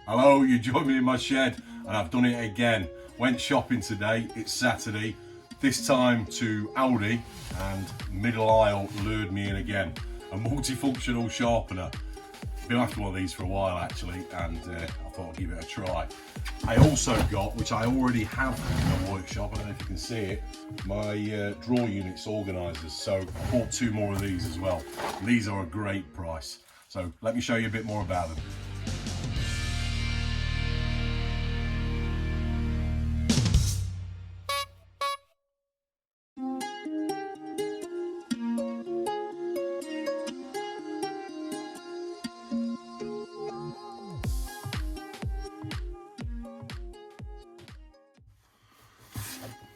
Hello, you joined me in my shed and I've done it again. Went shopping today, it's Saturday, this time to Aldi, and middle aisle lured me in again. A multifunctional sharpener. Been after one of these for a while actually, and I thought I'd give it a try. I also got, which I already have in my workshop, I don't know if you can see it, my drawer units organisers. So I bought 2 more of these as well. These are a great price. So let me show you a bit more about them.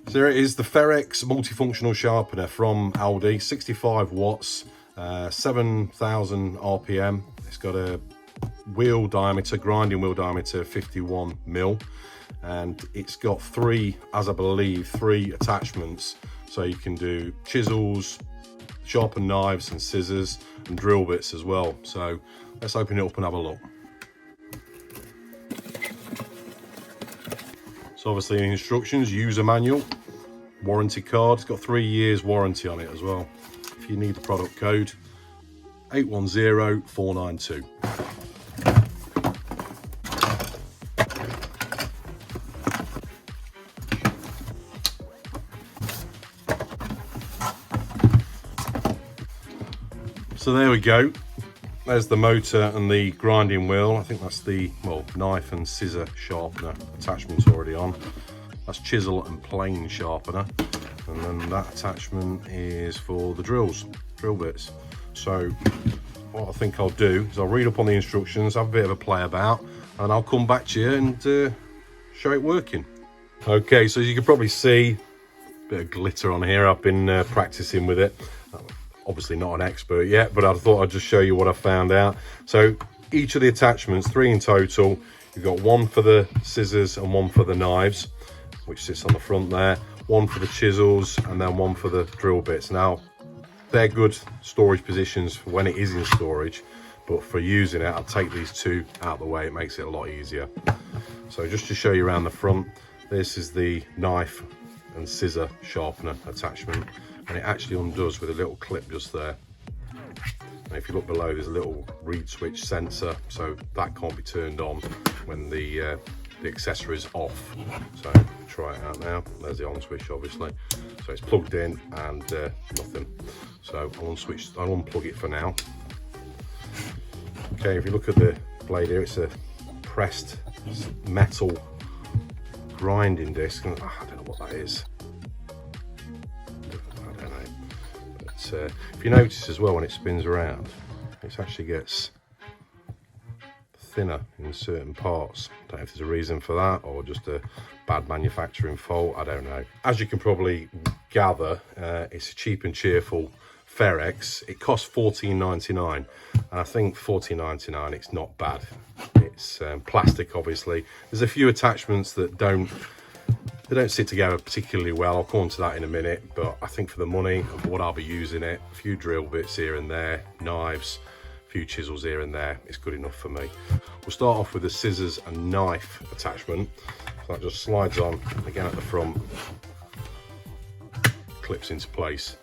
So here it is, the Ferrex multifunctional sharpener from Aldi, 65 watts, 7,000 RPM. It's got a wheel diameter, grinding wheel diameter, 51 mil, and it's got 3 attachments. So you can do chisels, sharpen knives and scissors, and drill bits as well. So let's open it up and have a look. So obviously the instructions, user manual, warranty card. It's got 3 years warranty on it as well. If you need the product code, 810492. So there we go. There's the motor and the grinding wheel. I think that's the, well, knife and scissor sharpener attachment's already on. That's chisel and plane sharpener. And then that attachment is for the drill bits. So what I think I'll do is I'll read up on the instructions, have a bit of a play about, and I'll come back to you and show it working. Okay, so as you can probably see, a bit of glitter on here. I've been practicing with it. Obviously not an expert yet, but I thought I'd just show you what I found out. So each of the attachments, 3 in total, you've got 1 for the scissors and 1 for the knives, which sits on the front there, 1 for the chisels, and then 1 for the drill bits. Now, they're good storage positions for when it is in storage, but for using it, I'll take these 2 out of the way. It makes it a lot easier. So just to show you around the front, this is the knife and scissor sharpener attachment, and it actually undoes with a little clip just there. And if you look below, there's a little reed switch sensor, so that can't be turned on when the accessory is off. So try it out now. There's the on switch, obviously. So it's plugged in and nothing. So I'll unplug it for now. Okay, if you look at the blade here, it's a pressed metal grinding disc. I don't know what that is. I don't know. But if you notice as well, when it spins around, it actually gets thinner in certain parts. I don't know if there's a reason for that or just a bad manufacturing fault. I don't know. As you can probably gather, it's a cheap and cheerful Ferrex. It costs $14.99, and I think $14.99 it's not bad. It's plastic, obviously. There's a few attachments that don't sit together particularly well. I'll come on to that in a minute, but I think for the money and for what I'll be using it, a few drill bits here and there, knives, a few chisels here and there, it's good enough for me. We'll start off with the scissors and knife attachment. So that just slides on again at the front, clips into place.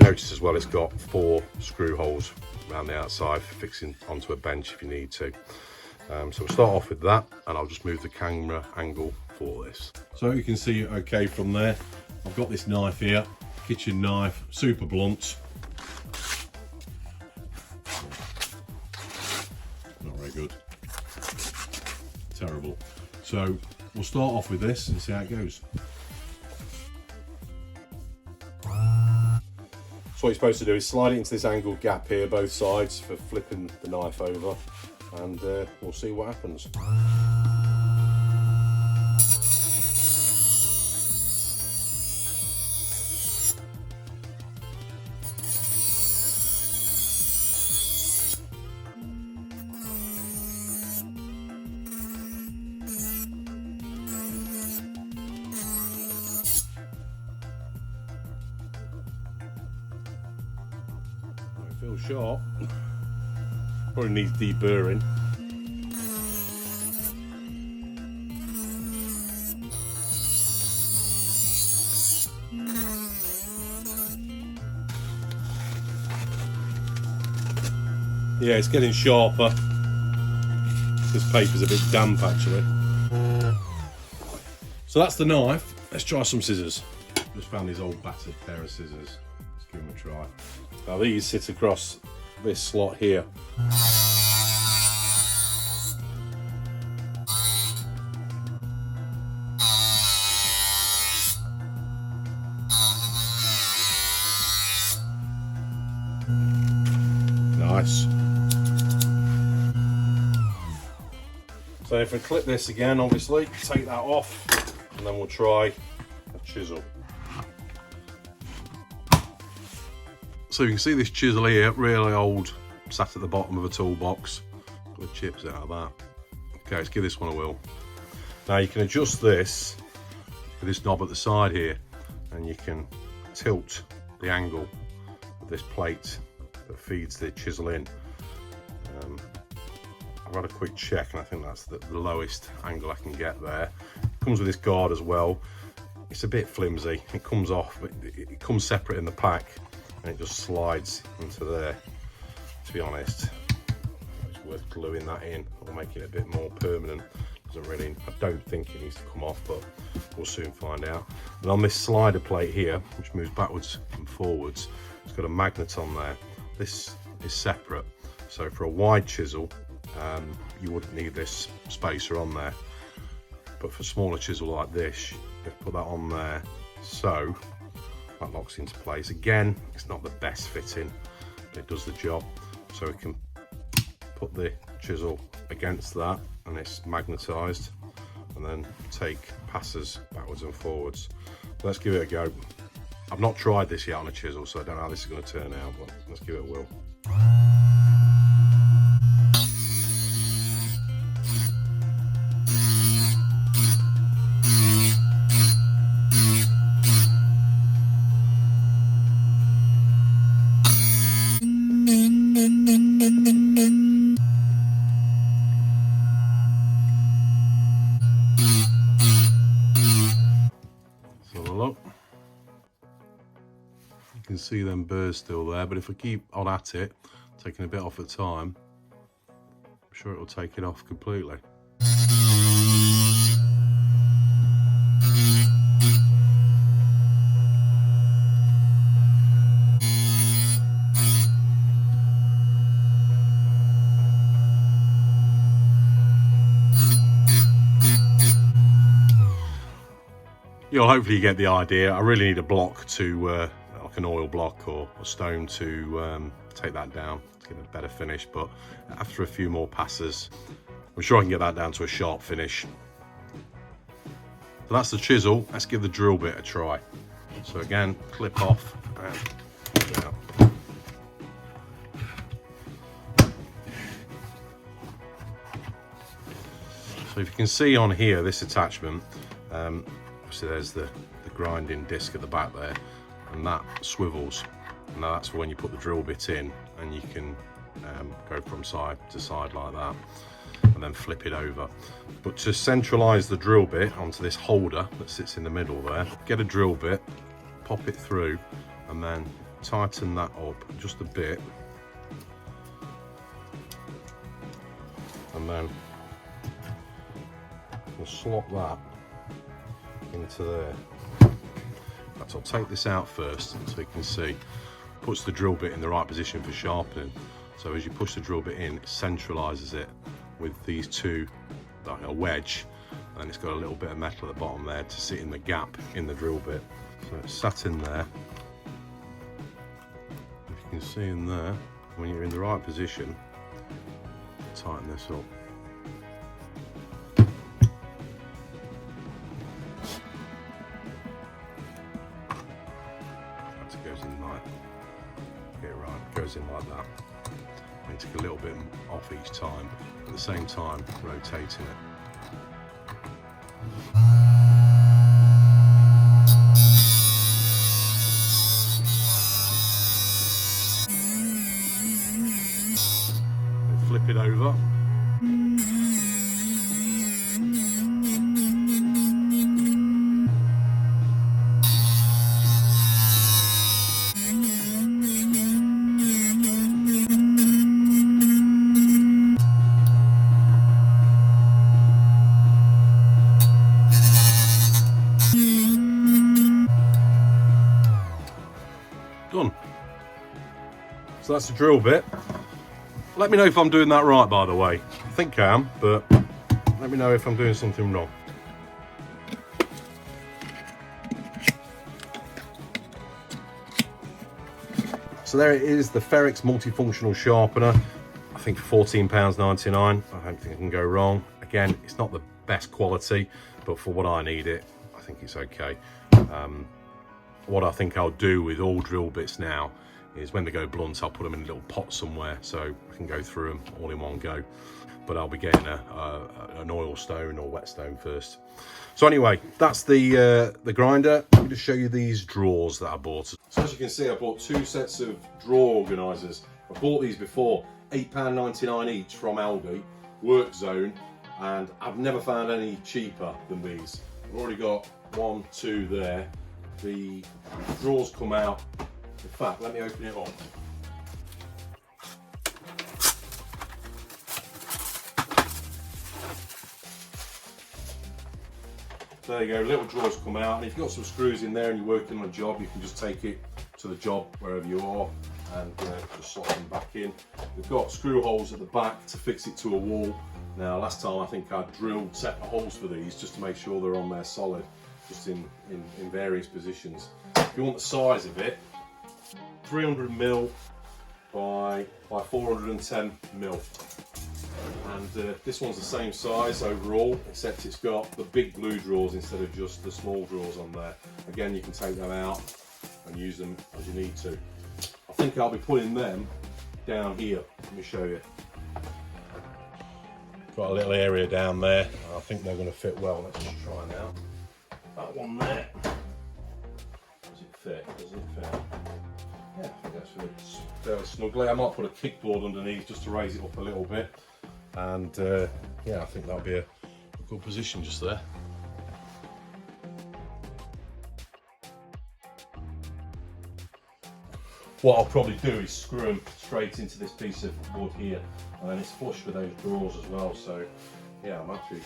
Notice as well it's got 4 screw holes around the outside for fixing onto a bench if you need to. So we'll start off with that, and I'll just move the camera angle for this. So you can see it okay from there. I've got this knife here, kitchen knife, super blunt. Not very good. Terrible. So we'll start off with this and see how it goes. So what you're supposed to do is slide it into this angled gap here, both sides, for flipping the knife over, and we'll see what happens. Feels sharp. Probably needs deburring. Yeah, it's getting sharper. This paper's a bit damp actually. So that's the knife. Let's try some scissors. Just found these old battered pair of scissors. Let's give them a try. Now these sit across this slot here. Nice. So if I clip this again, obviously, take that off, and then we'll try a chisel. So you can see this chisel here, really old, sat at the bottom of a toolbox. Got chips out of that. Okay, let's give this one a whirl. Now you can adjust this with this knob at the side here, and you can tilt the angle of this plate that feeds the chisel in. I've had a quick check and I think that's the lowest angle I can get there. It comes with this guard as well. It's a bit flimsy, it comes off, but it comes separate in the pack and it just slides into there. To be honest, it's worth gluing that in or making it a bit more permanent. Doesn't really, I don't think it needs to come off, but we'll soon find out. And on this slider plate here, which moves backwards and forwards, it's got a magnet on there. This is separate, so for a wide chisel you wouldn't need this spacer on there, but for a smaller chisel like this, you put that on there, so that locks into place. Again, it's not the best fitting, but it does the job. So we can put the chisel against that and it's magnetised, and then take passes backwards and forwards. Let's give it a go. I've not tried this yet on a chisel, so I don't know how this is going to turn out, but let's give it a whirl. You can see them burrs still there, but if I keep on at it, taking a bit off at a time, I'm sure it'll take it off completely. You'll hopefully get the idea. I really need a block to like an oil block or a stone to take that down to get a better finish, but after a few more passes I'm sure I can get that down to a sharp finish. So that's the chisel. Let's give the drill bit a try. So again, clip off and out. So if you can see on here, this attachment, obviously there's the grinding disc at the back there, and that swivels. Now that's for when you put the drill bit in, and you can go from side to side like that, and then flip it over. But to centralise the drill bit onto this holder that sits in the middle there, get a drill bit, pop it through, and then tighten that up just a bit, and then we'll slot that into there. I'll take this out first so you can see. Puts the drill bit in the right position for sharpening. So as you push the drill bit in, it centralises it with these two, like a wedge, and it's got a little bit of metal at the bottom there to sit in the gap in the drill bit. So it's sat in there. If you can see in there, when you're in the right position, tighten this up. Goes in like that. And take a little bit off each time, at the same time rotating it. And flip it over. So that's the drill bit. Let me know if I'm doing that right, by the way. I think I am, but let me know if I'm doing something wrong. So there it is, the Ferrex multifunctional sharpener. I think for £14.99. I don't think I can go wrong. Again, it's not the best quality, but for what I need it, I think it's okay. What I think I'll do with all drill bits now is when they go blunt, I'll put them in a little pot somewhere so I can go through them all in one go. But I'll be getting an oil stone or whetstone first. So anyway, that's the grinder. Let me just show you these drawers that I bought. So as you can see, I bought 2 sets of drawer organisers. I bought these before, £8.99 each from Aldi, Work Zone, and I've never found any cheaper than these. I've already got 1, 2 there. The drawers come out. In fact, let me open it up. There you go, little drawers come out, and if you've got some screws in there and you're working on a job, you can just take it to the job wherever you are and just slot them back in. We've got screw holes at the back to fix it to a wall. Now last time I think I drilled separate holes for these just to make sure they're on there solid, just in various positions. If you want the size of it, 300mm by 410mm. And this one's the same size overall, except it's got the big blue drawers instead of just the small drawers on there. Again, you can take them out and use them as you need to. I think I'll be putting them down here. Let me show you. Got a little area down there. I think they're going to fit well. Let's just try now. That one there. Does it fit? Does it fit? Yeah, I think that's fairly snugly. I might put a kickboard underneath just to raise it up a little bit. And yeah, I think that'll be a good position just there. What I'll probably do is screw them straight into this piece of wood here, and then it's flush with those drawers as well. So yeah, I'm happy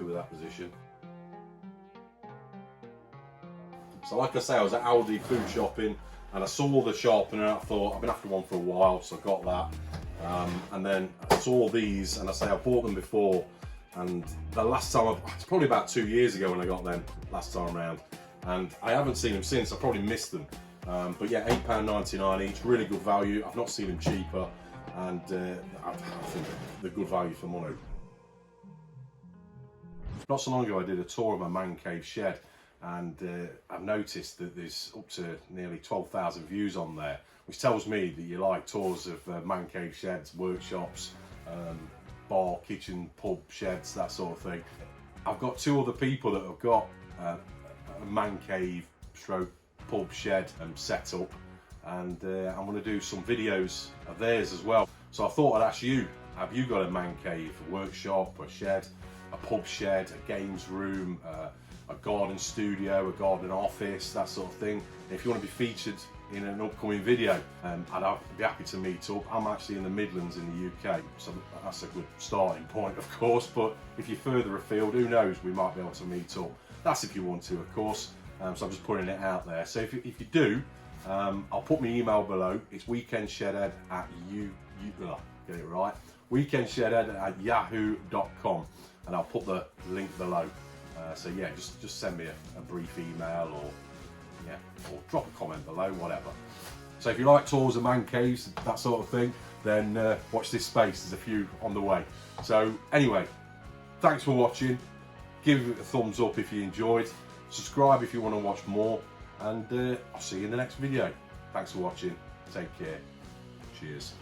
with that position. So like I say, I was at Aldi food shopping and I saw the sharpener. I thought I've been after one for a while, so I got that. And then I saw these, and I say I bought them before, and the last time, it's probably about 2 years ago when I got them last time around, and I haven't seen them since. I probably missed them, but yeah, £8.99 each, really good value. I've not seen them cheaper, and I think they're good value for money. Not so long ago I did a tour of my Mancave shed, and I've noticed that there's up to nearly 12,000 views on there, which tells me that you like tours of Mancave sheds, workshops, bar, kitchen, pub sheds, that sort of thing. I've got 2 other people that have got a Mancave stroke pub shed set up, and I'm going to do some videos of theirs as well. So I thought I'd ask you, have you got a Mancave workshop, a shed, a pub shed, a games room, a garden studio, a garden office, that sort of thing? If you want to be featured in an upcoming video, I'd be happy to meet up. I'm actually in the Midlands in the UK, so that's a good starting point, of course, but if you're further afield, who knows, we might be able to meet up. That's if you want to, of course. So I'm just putting it out there. So if you do, I'll put my email below. It's weekendshedhead at get it right, weekendshedhead@yahoo.com, and I'll put the link below. So yeah, just send me a brief email, or drop a comment below, whatever. So if you like tours of man caves, that sort of thing, then watch this space. There's a few on the way. So anyway, thanks for watching. Give it a thumbs up if you enjoyed. Subscribe if you want to watch more, and I'll see you in the next video. Thanks for watching. Take care. Cheers.